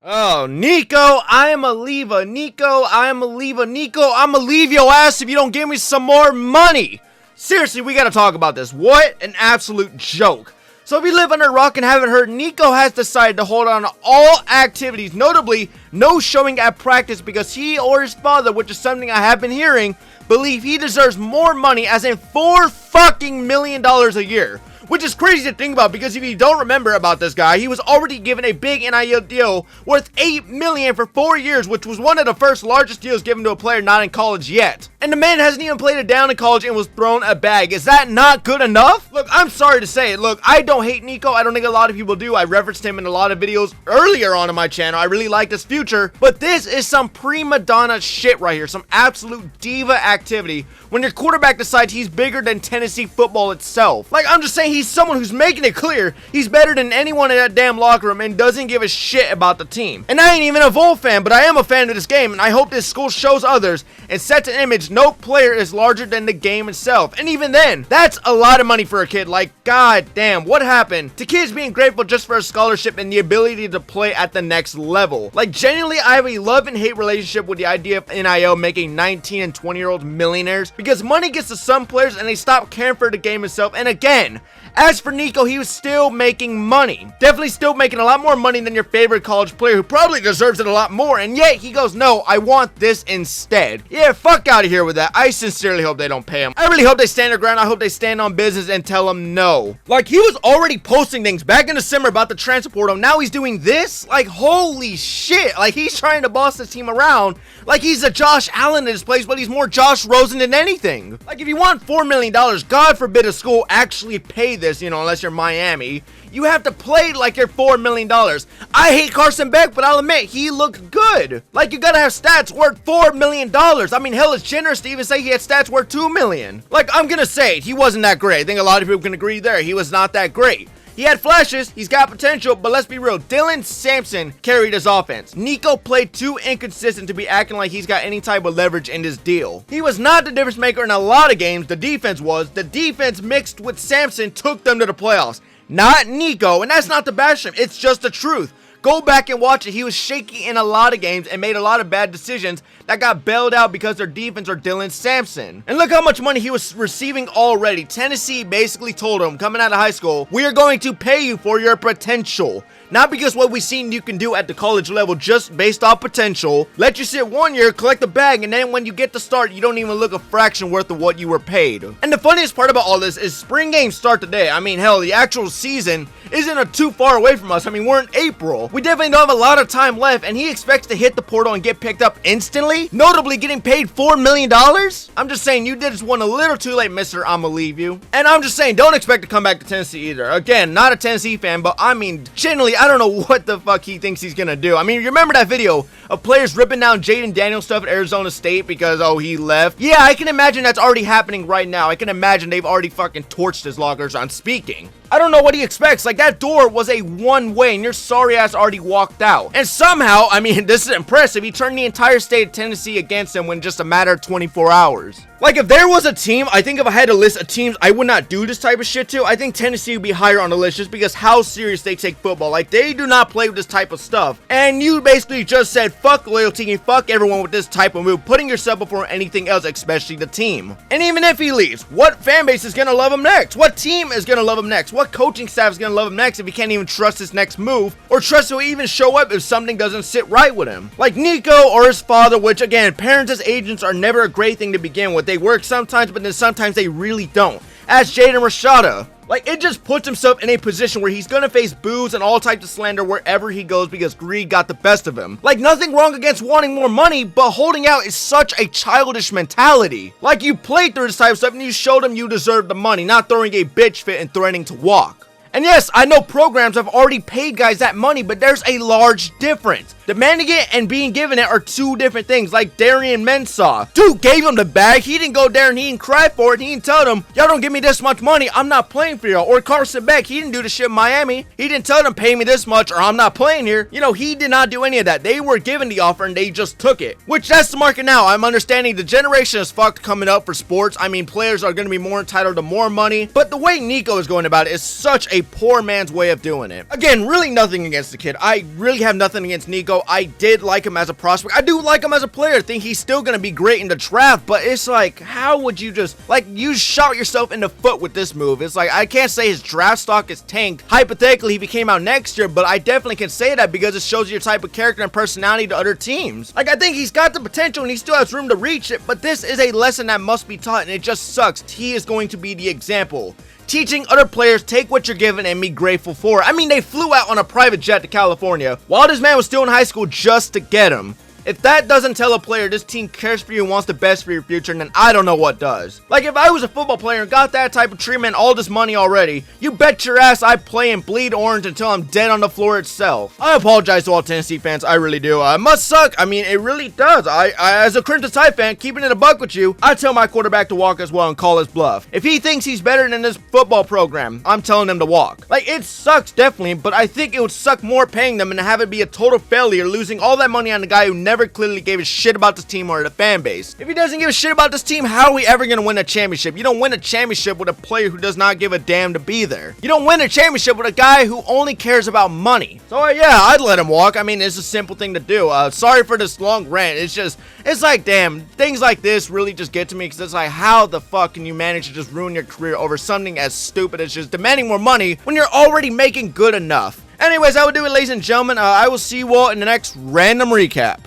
Oh, Nico Iamaleava, Nico, I'ma leave your ass if you don't give me some more money. Seriously, we gotta talk about this. What an absolute joke. So if you live under a rock and haven't heard, Nico has decided to hold on to all activities, notably no showing at practice because he or his father, which is something I have been hearing, believe he deserves more money, as in $4 million a year. Which is crazy to think about, because if you don't remember about this guy, he was already given a big NIL deal worth $8 million for 4 years, which was one of the first largest deals given to a player not in college yet. And the man hasn't even played it down in college and was thrown a bag. Is that not good enough? Look, I'm sorry to say it. Look, I don't hate Nico. I don't think a lot of people do. I referenced him in a lot of videos earlier on in my channel. I really like his future. But this is some prima donna shit right here. Some absolute diva activity when your quarterback decides he's bigger than Tennessee football itself. Like, I'm just saying, he's someone who's making it clear he's better than anyone in that damn locker room and doesn't give a shit about the team. And I ain't even a Vol fan, but I am a fan of this game, and I hope this school shows others and sets an image no player is larger than the game itself. And even then, that's a lot of money for a kid. Like, god damn, what happened to kids being grateful just for a scholarship and the ability to play at the next level? Like, genuinely, I have a love and hate relationship with the idea of NIL making 19 and 20-year-olds millionaires, because money gets to some players and they stop caring for the game itself. And again, as for Nico, he was still making money. Definitely still making a lot more money than your favorite college player who probably deserves it a lot more. And yet he goes, no, I want this instead. Yeah, fuck out of here with that. I sincerely hope they don't pay him. I really hope they stand their ground. I hope they stand on business and tell him no. Like, he was already posting things back in December about the transfer portal. Now he's doing this? Like, holy shit. Like, he's trying to boss this team around like he's a Josh Allen in his place, but he's more Josh Rosen than anything. Like, if you want $4 million, God forbid a school actually pay this, you know, unless you're Miami. You have to play like you're $4 million. I hate Carson Beck, but I'll admit, he looked good. Like, you gotta have stats worth $4 million. I mean, hell, it's generous to even say he had stats worth $2 million. Like, I'm gonna say it, he wasn't that great. I think a lot of people can agree there. He was not that great. He had flashes, he's got potential, but let's be real, Dylan Sampson carried his offense. Nico played too inconsistent to be acting like he's got any type of leverage in this deal. He was not the difference maker in a lot of games, the defense was. The defense mixed with Sampson took them to the playoffs. Not Nico, and that's not to bash him, it's just the truth. Go back and watch it. He was shaky in a lot of games and made a lot of bad decisions that got bailed out because their defense or Dylan Sampson. And look how much money he was receiving already. Tennessee basically told him, coming out of high school, we are going to pay you for your potential. Not because what we've seen you can do at the college level, just based off potential. Let you sit 1 year, collect the bag, and then when you get to start, you don't even look a fraction worth of what you were paid. And the funniest part about all this is spring games start today. I mean, hell, the actual season isn't too far away from us. I mean, we're in April. We definitely don't have a lot of time left, and he expects to hit the portal and get picked up instantly, notably getting paid $4 million? I'm just saying, you did this one a little too late, mister. I'ma leave you. And I'm just saying, don't expect to come back to Tennessee either. Again, not a Tennessee fan, but I mean, generally, I don't know what the fuck he thinks he's gonna do. I mean, you remember that video of players ripping down Jaden Daniels stuff at Arizona State because, oh, he left? Yeah, I can imagine that's already happening right now. I can imagine they've already fucking torched his lockers on speaking. I don't know what he expects. Like, that door was a one-way, and your sorry ass already walked out. And somehow, I mean, this is impressive, he turned the entire state of Tennessee against him in just a matter of 24 hours. Like, if there was a team, I think if I had to list of teams I would not do this type of shit to, I think Tennessee would be higher on the list just because how serious they take football. Like, they do not play with this type of stuff. And you basically just said, fuck loyalty and fuck everyone with this type of move, putting yourself before anything else, especially the team. And even if he leaves, what fan base is gonna love him next? What team is gonna love him next? What coaching staff is gonna love him next if he can't even trust his next move, or trust he'll even show up if something doesn't sit right with him? Like Nico or his father, which again, parents as agents are never a great thing to begin with. They work sometimes, but then sometimes they really don't. Ask Jaden Rashada. Like, it just puts himself in a position where he's gonna face boos and all types of slander wherever he goes because greed got the best of him. Like, nothing wrong against wanting more money, but holding out is such a childish mentality. Like, you played through this type of stuff and you showed him you deserved the money, not throwing a bitch fit and threatening to walk. And yes, I know programs have already paid guys that money, but there's a large difference. Demanding it and being given it are two different things, like Darian Mensah. Dude gave him the bag, he didn't go there and he didn't cry for it, he didn't tell them, y'all don't give me this much money, I'm not playing for y'all. Or Carson Beck, he didn't do the shit in Miami, he didn't tell them pay me this much or I'm not playing here. You know, he did not do any of that. They were given the offer and they just took it. Which, that's the market now. I'm understanding the generation is fucked coming up for sports. I mean, players are going to be more entitled to more money, but the way Nico is going about it is such a poor man's way of doing it. Again, really nothing against the kid. I really have nothing against Nico. Nico, I did like him as a prospect. I do like him as a player. I think he's still going to be great in the draft, but it's like, how would you just, like, you shot yourself in the foot with this move. It's like, I can't say his draft stock is tanked. Hypothetically, if he came out next year, but I definitely can say that because it shows your type of character and personality to other teams. Like, I think he's got the potential and he still has room to reach it, but this is a lesson that must be taught, and it just sucks. He is going to be the example. Teaching other players, take what you're given and be grateful for it. I mean, they flew out on a private jet to California while this man was still in high school just to get him. If that doesn't tell a player this team cares for you and wants the best for your future, then I don't know what does. Like, if I was a football player and got that type of treatment and all this money already, you bet your ass I'd play and bleed orange until I'm dead on the floor itself. I apologize to all Tennessee fans, I really do. It must suck. I mean, it really does. I as a Crimson Tide fan, keeping it a buck with you, I tell my quarterback to walk as well and call his bluff. If he thinks he's better than this football program, I'm telling him to walk. Like, it sucks, definitely, but I think it would suck more paying them and have it be a total failure, losing all that money on the guy who never clearly gave a shit about this team or the fan base. If he doesn't give a shit about this team, how are we ever going to win a championship? You don't win a championship with a player who does not give a damn to be there. You don't win a championship with a guy who only cares about money. So yeah, I'd let him walk. I mean, it's a simple thing to do. Sorry for this long rant. It's like, damn, things like this really just get to me because it's like, how the fuck can you manage to just ruin your career over something as stupid as just demanding more money when you're already making good enough? Anyways, that would do it, ladies and gentlemen. I will see you all in the next random recap.